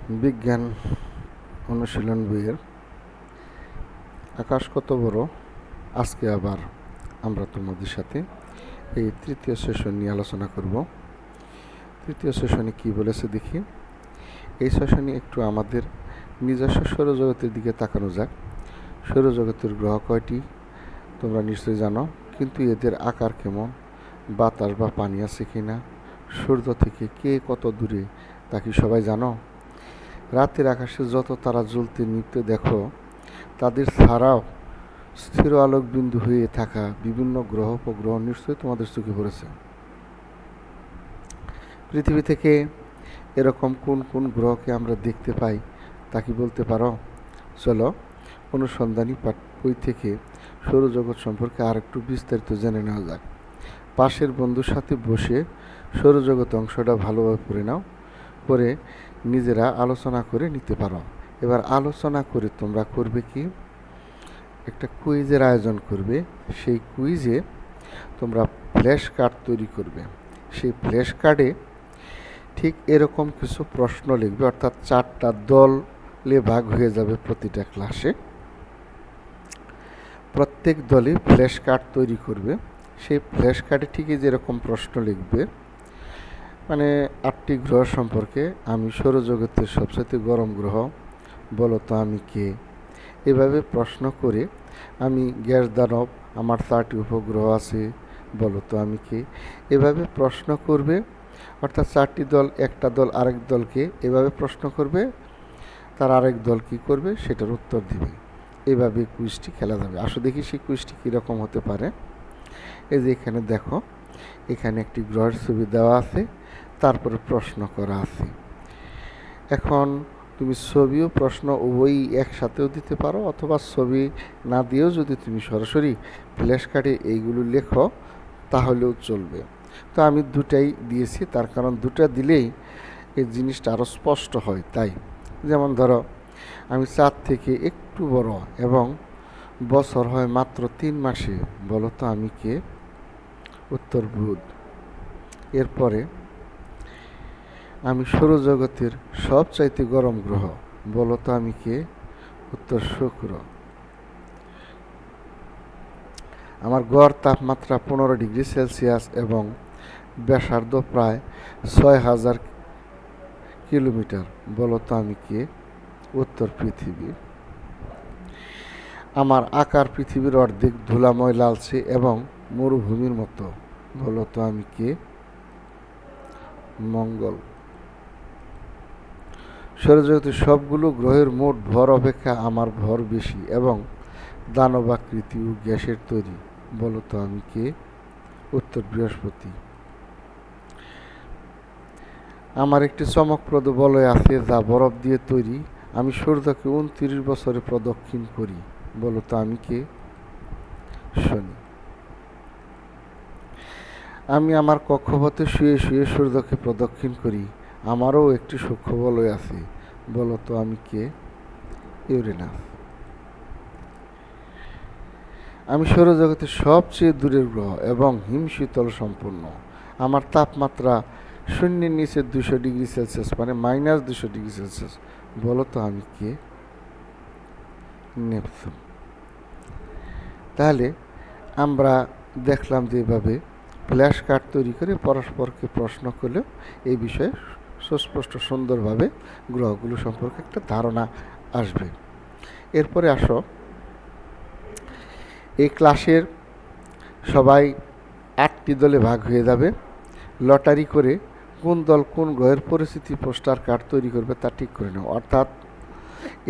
বিজ্ঞান অনুশীলন বইয়ের আকাশ কত বড়। আজকে আবার আমরা তোমাদের সাথে এই তৃতীয় সেশন নিয়ে আলোচনা করব। তৃতীয় সেশনে কি বলেছে দেখি। এই সেশনে একটু আমাদের নিজস্ব সৌরজগতের দিকে তাকানো যাক। সৌরজগতের গ্রহ কয়টি তোমরা নিশ্চয়ই জানো, কিন্তু এদের আকার কেমন, বাতাস বা পানি আছে কিনা, সূর্য থেকে কে কত দূরে তা কি সবাই জানো? রাতের আকাশে যত তারা জ্বলতে নিভতে দেখো, তাদের ছাড়াও স্থির আলোক বিন্দু হয়ে থাকা বিভিন্ন গ্রহ উপগ্রহ নিশ্চয়ই তোমাদের চোখে পড়েছে। পৃথিবী থেকে এরকম কোন কোন গ্রহকে আমরা দেখতে পাই তা কি বলতে পারো? চলো অনুসন্ধানী বই থেকে সৌরজগৎ সম্পর্কে আর একটু বিস্তারিত জেনে নেওয়া যাক। পাশের বন্ধুর সাথে বসে সৌরজগৎ অংশটা ভালোভাবে পড়ে নাও, পরে নিজেরা আলোচনা করে নিতে পারো। এবার আলোচনা করে তোমরা করবে কি, একটা কুইজের আয়োজন করবে। সেই কুইজে তোমরা ফ্ল্যাশ কার্ড তৈরি করবে। সেই ফ্ল্যাশ কার্ডে ঠিক এরকম কিছু প্রশ্ন লিখবে, অর্থাৎ 4টা দলে ভাগ হয়ে যাবে প্রতিটা ক্লাসে। প্রত্যেক দলে ফ্ল্যাশ কার্ড তৈরি করবে। সেই ফ্ল্যাশ কার্ডে ঠিকই যেরকম প্রশ্ন লিখবে, মানে 8টি গ্রহ সম্পর্কে, আমি সৌরজগতের সবচেয়ে গরম গ্রহ, বলো তো আমি কে, এভাবে প্রশ্ন করে, আমি গ্যাস দানব, আমার 4টি উপগ্রহ আছে, বলো তো আমি কে, এভাবে প্রশ্ন করবে। অর্থাৎ 4টি দল, একটা দল আরেক দলকে এভাবে প্রশ্ন করবে, তার আরেক দল কী করবে সেটার উত্তর দিবে। এভাবে কুইজটি খেলা যাবে। আসো দেখি সেই কুইজটি কীরকম হতে পারে। এই যে এখানে দেখো, এখানে একটি গ্রহের ছবি দেওয়া আছে, তারপরে প্রশ্ন করা আছে। এখন তুমি ছবি ও প্রশ্ন উভয়ই একসাথেও দিতে পারো, অথবা ছবি না দিয়েও যদি তুমি সরাসরি ফ্ল্যাশ কার্ডে এইগুলো লেখো তাহলেও চলবে। তো আমি দুটাই দিয়েছি, তার কারণ দুটা দিলেই এই জিনিসটা আরও স্পষ্ট হয়। তাই যেমন ধরো, আমি চাঁদ থেকে একটু বড় এবং বছর হয় মাত্র 3 মাসে, বলো তো আমি কে, উত্তর বুধ। এরপরে, আমি সৌরজগতের সবচাইতে গরম গ্রহ, বলো তো আমি কে, উত্তর শুক্র। আমার গড় তাপমাত্রা 15 ডিগ্রি সেলসিয়াস এবং ব্যাসার্ধ প্রায় 6000 কিলোমিটার, বলো তো আমি কে, উত্তর পৃথিবী। আমার আকার পৃথিবীর অর্ধেক, ধুলাময় লালচে এবং মরুভূমির মতো, বলো তো আমি কে, মঙ্গল। সৌরজগতের সবগুলো গ্রহের মোট ভর অপেক্ষা আমার ভর বেশি এবং দানবাকৃতি ও গ্যাসের তৈরি, বলো তো আমি কে, উত্তর বৃহস্পতি। আমার একটি চমকপ্রদ বলয় আছে যা বরফ দিয়ে তৈরি, আমি সূর্যকে 29 বছরে প্রদক্ষিণ করি, বলো তো আমি কে, শনি। আমি আমার কক্ষপথে শুয়ে শুয়ে সূর্যকে প্রদক্ষিণ করি, আমারও একটি সূক্ষ্ম বলয় আছে, বলো তো আমি কে, ইউরেনাস। আমি সৌরজগতের সবচেয়ে দূরের গ্রহ এবং হিমশীতল সম্পন্ন। আমার তাপমাত্রা শূন্যের নিচে 200 ডিগ্রি সেলসিয়াস, মানে -200 ডিগ্রি সেলসিয়াস, বলো তো আমি কে, নেপচুন। তাহলে আমরা দেখলাম যে এভাবে ফ্ল্যাশ কার্ড তৈরি করে পরস্পরকে প্রশ্ন করলেও এই বিষয়ে সুস্পষ্ট সুন্দরভাবে গ্রহগুলো সম্পর্কে একটা ধারণা আসবে। এরপরে আসো, এই ক্লাসের সবাই 8টি দলে ভাগ হয়ে যাবে। লটারি করে কোন দল কোন গ্রহের পরিস্থিতি পোস্টার কার্ড তৈরি করবে তা ঠিক করে নাও। অর্থাৎ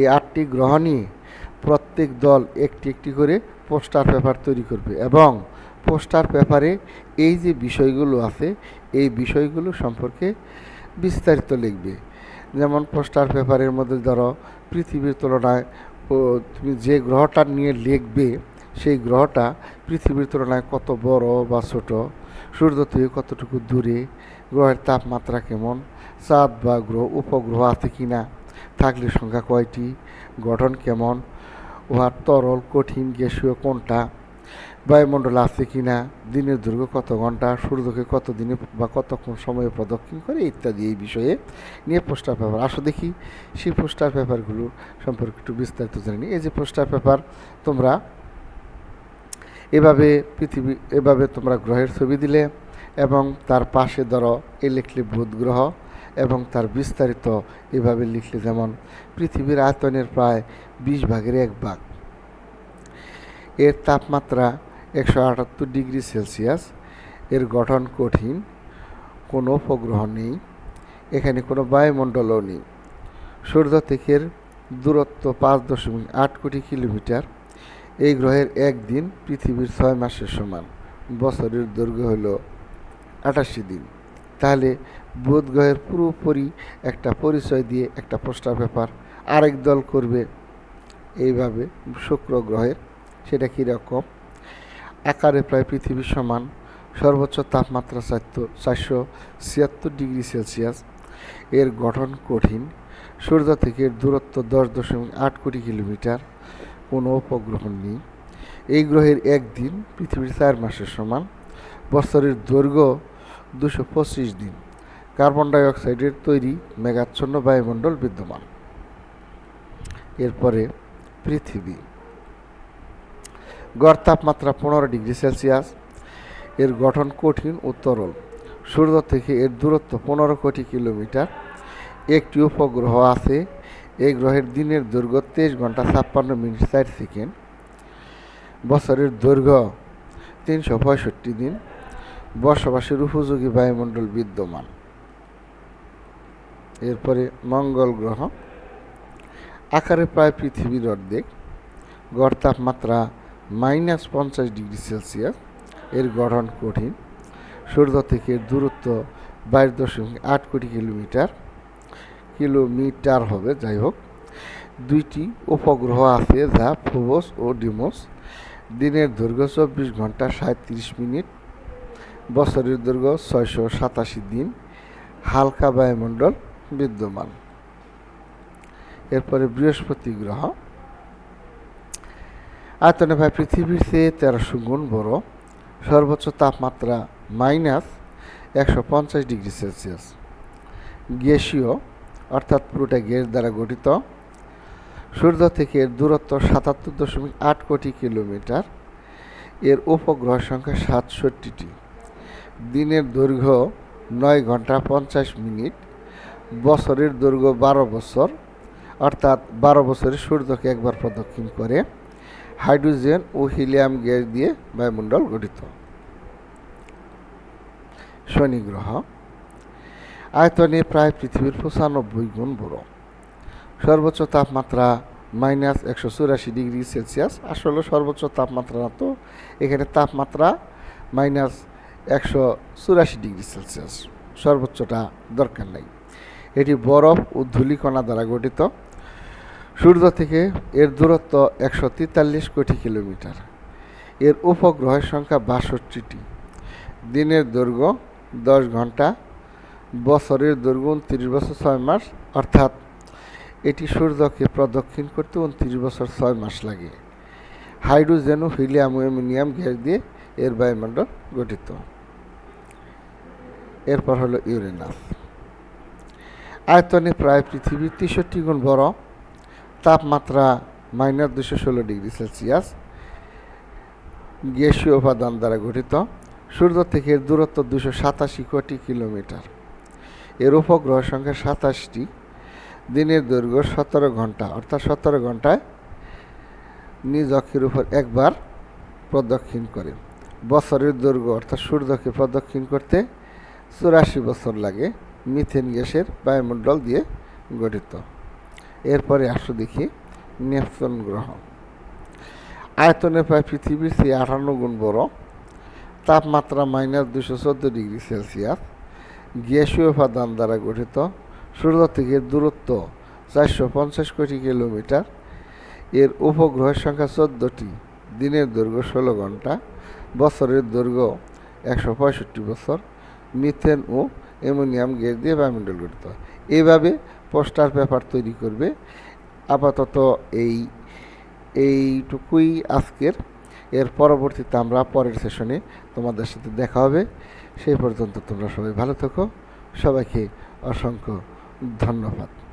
এই 8টি গ্রহ নিয়ে প্রত্যেক দল একটি একটি করে পোস্টার পেপার তৈরি করবে এবং পোস্টার পেপারে এই যে বিষয়গুলো আছে এই বিষয়গুলো সম্পর্কে বিস্তারিত লিখবে। যেমন পোস্টার পেপারের মধ্যে ধরো, পৃথিবীর তুলনায় তুমি যে গ্রহটা নিয়ে লিখবে সেই গ্রহটা পৃথিবীর তুলনায় কত বড় বা ছোট, সূর্য থেকে কতটুকু দূরে, গ্রহের তাপমাত্রা কেমন, চাঁদ বা গ্রহ উপগ্রহ আছে কিনা, থাকলে সংখ্যা কয়টি, গঠন কেমন, উহার তরল কঠিন গ্যাসীয় কোনটা, বায়ুমণ্ডল আছে কি না, দিনের দৈর্ঘ্য কত ঘন্টা, সূর্যকে কত দিনে বা কতক্ষণ সময়ে প্রদক্ষিণ করে ইত্যাদি এই বিষয়ে নিয়ে পোস্টার পেপার। আসো দেখি সেই পোস্টার পেপারগুলো সম্পর্কে একটু বিস্তারিত জেনে নিই। এই যে পোস্টার পেপার, তোমরা এভাবে তোমরা গ্রহের ছবি দিলে এবং তার পাশে ধরো এ লিখলে বুধ গ্রহ এবং তার বিস্তারিত এভাবে লিখলে, যেমন পৃথিবীর আয়তনের প্রায় 20 ভাগের 1 ভাগ, এর তাপমাত্রা 178 ডিগ্রি সেলসিয়াস, এর গঠন কঠিন, কোনো উপগ্রহ নেই, এখানে কোনো বায়ুমণ্ডলও নেই, সূর্য থেকে দূরত্ব 5.8 কোটি কিলোমিটার, এই গ্রহের একদিন পৃথিবীর 6 মাসের সমান, বছরের দৈর্ঘ্য হল 88 দিন। তাহলে বুধ গ্রহের পুরোপুরি একটা পরিচয় দিয়ে একটা পোস্টার পেপার আরেক দল করবে এইভাবে শুক্র গ্রহের, সেটা কীরকম, আকারে প্রায় পৃথিবীর সমান, সর্বোচ্চ তাপমাত্রা 476 ডিগ্রি সেলসিয়াস, এর গঠন কঠিন, সূর্য থেকে দূরত্ব 10.8 কোটি কিলোমিটার, কোনো উপগ্রহ নেই, এই গ্রহের একদিন পৃথিবীর 4 মাসের সমান, বছরের দৈর্ঘ্য 225 দিন, কার্বন ডাইঅক্সাইডের তৈরি মেঘাচ্ছন্ন বায়ুমণ্ডল বিদ্যমান। এরপরে পৃথিবী, গড় তাপমাত্রা 15 ডিগ্রি সেলসিয়াস, এর গঠন কঠিন ও তরল, সূর্য থেকে এর দূরত্ব 15 কোটি কিলোমিটার, একটি উপগ্রহ আছে, এই গ্রহের দিনের দৈর্ঘ্য 23 ঘন্টা 56 মিনিট 4 সেকেন্ড, বছরের দৈর্ঘ্য 365 দিন, বসবাসের উপযোগী বায়ুমণ্ডল বিদ্যমান। এরপরে মঙ্গল গ্রহ, আকারে প্রায় পৃথিবীর অর্ধেক, গড় তাপমাত্রা -50 ডিগ্রি সেলসিয়াস, এর গঠন কঠিন, সূর্য থেকে দূরত্ব 22.8 কোটি কিলোমিটার হবে, যাই হোক, দুইটি উপগ্রহ আছে যা ফোবস ও ডিমোস, দিনের দৈর্ঘ্য 24 ঘন্টা 37 মিনিট, বছরের দৈর্ঘ্য 687 দিন, হালকা বায়ুমণ্ডল বিদ্যমান। এরপরে বৃহস্পতি গ্রহ, আয়তনে প্রায় পৃথিবীর চেয়ে 1300 গুণ বড়, সর্বোচ্চ তাপমাত্রা -150 ডিগ্রি সেলসিয়াস, গ্যাসীয় অর্থাৎ পুরোটা গ্যাস দ্বারা গঠিত, সূর্য থেকে এর দূরত্ব 77.8 কোটি কিলোমিটার, এর উপগ্রহ সংখ্যা 67টি, দিনের দৈর্ঘ্য 9 ঘন্টা 50 মিনিট, বছরের দৈর্ঘ্য 12 বছর, অর্থাৎ 12 বছরে সূর্যকে একবার প্রদক্ষিণ করে, হাইড্রোজেন ও হিলিয়াম গ্যাস দিয়ে বায়ুমণ্ডল গঠিত। শনি গ্রহ, আয়তনে প্রায় পৃথিবীর 95 গুণ বড়, সর্বোচ্চ তাপমাত্রা -184 ডিগ্রি সেলসিয়াস, আসলে সর্বোচ্চ তাপমাত্রা না তো, এখানে তাপমাত্রা -184 ডিগ্রি সেলসিয়াস, সর্বোচ্চটা দরকার নাই। এটি বরফ ও ধূলিকণা দ্বারা গঠিত, সূর্য থেকে এর দূরত্ব 143 কোটি কিলোমিটার, এর উপগ্রহের সংখ্যা 62টি, দিনের দৈর্ঘ্য 10 ঘন্টা, বছরের দৈর্ঘ্য 29 বছর 6 মাস, অর্থাৎ এটি সূর্যকে প্রদক্ষিণ করতে 29 বছর 6 মাস লাগে। হাইড্রোজেন ও হিলিয়াম ও অ্যামোনিয়াম গ্যাস দিয়ে এর বায়ুমণ্ডল গঠিত। এরপর হলো ইউরেনাস, আয়তনে প্রায় পৃথিবীর 63 গুণ বড়, তাপমাত্রা -216 ডিগ্রি সেলসিয়াস, গ্যাসীয় উপাদান দ্বারা গঠিত, সূর্য থেকে এর দূরত্ব 287 কোটি কিলোমিটার, এর উপগ্রহ সংখ্যা 27টি, দিনের দৈর্ঘ্য 17 ঘন্টা, অর্থাৎ 17 ঘন্টায় নিজ অক্ষের উপর একবার প্রদক্ষিণ করে, বছরের দৈর্ঘ্য অর্থাৎ সূর্যকে প্রদক্ষিণ করতে 84 বছর লাগে, মিথেন গ্যাসের বায়ুমণ্ডল দিয়ে গঠিত। এরপরে আসো দেখি নেপচুন গ্রহ, আয়তনে প্রায় পৃথিবীর চেয়ে 58 গুণ বড়, তাপমাত্রা -214 ডিগ্রি সেলসিয়াস, গ্যাসীয় উপাদান দ্বারা গঠিত, সূর্য থেকে দূরত্ব 450 কোটি কিলোমিটার, এর উপগ্রহের সংখ্যা 14টি, দিনের দৈর্ঘ্য 16 ঘন্টা, বছরের দৈর্ঘ্য 165 বছর, মিথেন ও অ্যামোনিয়াম গ্যাস দিয়ে বায়ুমণ্ডল গঠিত। এইভাবে পোস্টার পেপার তৈরি করবে। আপাতত এইটুকুই আজকের এর পরবর্তীতে আমরা পরের সেশনে তোমাদের সাথে দেখা হবে। সেই পর্যন্ত তোমরা সবাই ভালো থেকো। সবাইকে অসংখ্য ধন্যবাদ।